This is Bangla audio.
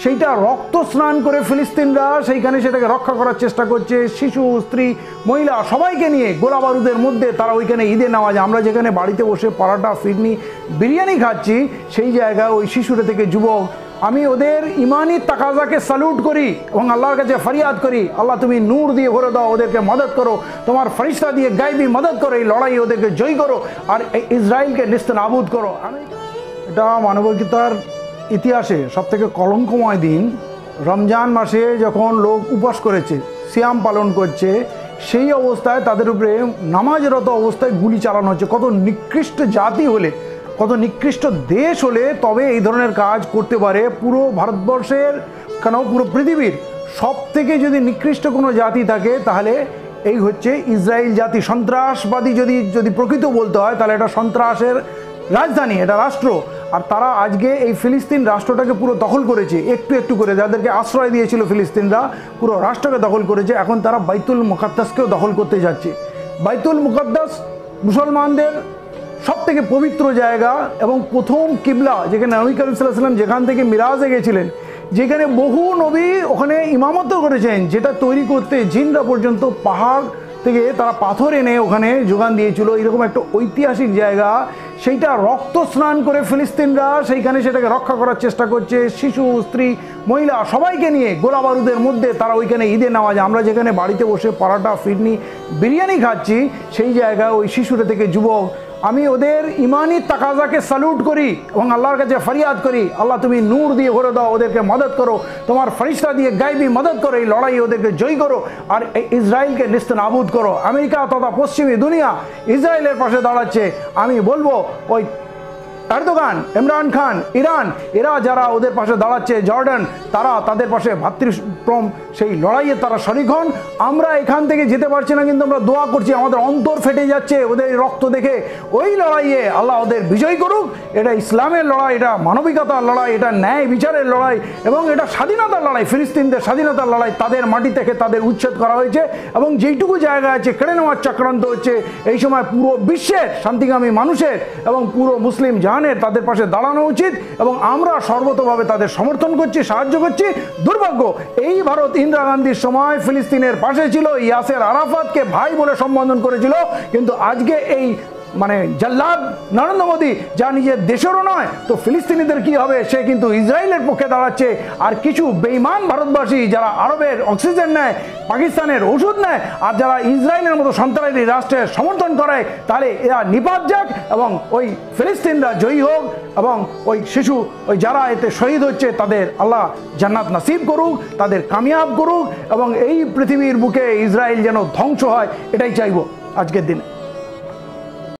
সেইটা রক্ত স্নান করে ফিলিস্তিনরা সেইখানে সেটাকে রক্ষা করার চেষ্টা করছে। শিশু, স্ত্রী, মহিলা সবাইকে নিয়ে গোলা বারুদের মধ্যে তারা ওইখানে ঈদে নামাজ, আমরা যেখানে বাড়িতে বসে পরাটা, ফিরনি, বিরিয়ানি খাচ্ছি, সেই জায়গায় ওই শিশুরা থেকে যুবক, আমি ওদের ইমানি তাকাজাকে স্যালুট করি এবং আল্লাহর কাছে ফরিয়াদ করি, আল্লাহ তুমি নূর দিয়ে ভরে দাও, ওদেরকে মদত করো, তোমার ফরিস্তা দিয়ে গায়বী মদত করো, এই লড়াই ওদেরকে জয় করো আর ইসরায়েলকে নিস্তেনাবুদ করো। এটা মানবিকতার ইতিহাসে সবথেকে কলঙ্কময় দিন। রমজান মাসে যখন লোক উপবাস করেছে, সিয়াম পালন করছে, সেই অবস্থায় তাদের উপরে নামাজরত অবস্থায় গুলি চালানো হচ্ছে। কত নিকৃষ্ট জাতি হলে, কত নিকৃষ্ট দেশ হলে তবে এই ধরনের কাজ করতে পারে? পুরো ভারতবর্ষের কেন পুরো পৃথিবীর সব থেকে যদি নিকৃষ্ট কোনো জাতি থাকে তাহলে এই হচ্ছে ইসরায়েল জাতি। সন্ত্রাসবাদী যদি প্রকৃত বলতে হয় তাহলে এটা সন্ত্রাসের রাজধানী, এটা রাষ্ট্র। আর তারা আজকে এই ফিলিস্তিন রাষ্ট্রটাকে পুরো দখল করেছে, একটু একটু করে যাদেরকে আশ্রয় দিয়েছিল ফিলিস্তিনরা, পুরো রাষ্ট্রকে দখল করেছে। এখন তারা বাইতুল মুকাদ্দাসকেও দখল করতে যাচ্ছে। বাইতুল মুকাদ্দাস মুসলমানদের সব থেকে পবিত্র জায়গা এবং প্রথম কিবলা, যেখানে নবী করিম সাল্লাল্লাহু আলাইহি ওয়াসাল্লাম যেখান থেকে মিরাজে গেছিলেন, যেখানে বহু নবী ওখানে ইমামত করেছেন, যেটা তৈরি করতে জিনরা পর্যন্ত পাহাড় থেকে তারা পাথর এনে ওখানে যোগান দিয়েছিল। এরকম একটা ঐতিহাসিক জায়গা, সেইটা রক্ত স্নান করে ফিলিস্তিনরা সেইখানে সেটাকে রক্ষা করার চেষ্টা করছে। শিশু, স্ত্রী, মহিলা সবাইকে নিয়ে গোলা বারুদের মধ্যে তারা ওইখানে ঈদে নামাজ, আমরা যেখানে বাড়িতে বসে পরাটা, ফিরনি, বিরিয়ানি খাচ্ছি, সেই জায়গায় ওই শিশুরা থেকে যুবক, আমি ওদের ইমানি তাকাজাকে স্যালুট করি এবং আল্লাহর কাছে ফরিয়াদ করি, আল্লাহ তুমি নূর দিয়ে ভরে দাও, ওদেরকে মদত করো, তোমার ফরিস্তা দিয়ে গায়বী মদত করো, এই লড়াই ওদেরকে জয় করো আর ইসরায়েলকে নিস্তেনাবুদ করো। আমেরিকা তথা পশ্চিমী দুনিয়া ইসরায়েলের পাশে দাঁড়াচ্ছে। আমি বলবো ওই এরদোগান, ইমরান খান, ইরান, এরা যারা ওদের পাশে দাঁড়াচ্ছে, জর্ডান, তারা তাদের পাশে ভাতৃপ্রম সেই লড়াইয়ে তারা শরিক হন। আমরা এখান থেকে যেতে পারছি না, কিন্তু আমরা দোয়া করছি, আমাদের অন্তর ফেটে যাচ্ছে ওদের রক্ত দেখে। ওই লড়াইয়ে আল্লাহ ওদের বিজয় করুক। এটা ইসলামের লড়াই, এটা মানবিকতার লড়াই, এটা ন্যায় বিচারের লড়াই এবং এটা স্বাধীনতার লড়াই। ফিলিস্তিনদের স্বাধীনতার লড়াই, তাদের মাটি থেকে তাদের উচ্ছেদ করা হয়েছে এবং যেইটুকু জায়গা আছে কেড়ে নেওয়ার চক্রান্ত হচ্ছে। এই সময় পুরো বিশ্বের শান্তিকামী মানুষের এবং পুরো মুসলিম তাদের পাশে দাঁড়ানো উচিত এবং আমরা সর্বতভাবে তাদের সমর্থন করছি, সাহায্য করছি। দুর্ভাগ্য, এই ভারত ইন্দিরা গান্ধীর সময় ফিলিস্তিনের পাশে ছিল, ইয়াসের আরাফাতকে ভাই বলে সম্বোধন করেছিল, কিন্তু আজকে এই জল্লাদ নরেন্দ্র মোদী, যা নিজের দেশেরও নয়, তো ফিলিস্তিনিদের কি হবে? সে কিন্তু ইসরায়েলের পক্ষে দাঁড়াচ্ছে। আর কিছু বেঈমান ভারতবাসী যারা আরবের অক্সিজেন নেয়, পাকিস্তানের ওষুধ নেয়, আর যারা ইসরায়েলের মতো সন্ত্রাসী রাষ্ট্রের সমর্থন করে, তাহলে এরা নিপাত যাক এবং ওই ফিলিস্তিনরা জয়ী হোক এবং ওই শিশু, ওই যারা এতে শহীদ হচ্ছে, তাদের আল্লাহ জান্নাত নসিব করুক, তাদের কামিয়াব করুক এবং এই পৃথিবীর বুকে ইসরায়েল যেন ধ্বংস হয়, এটাই চাইব আজকের দিনে।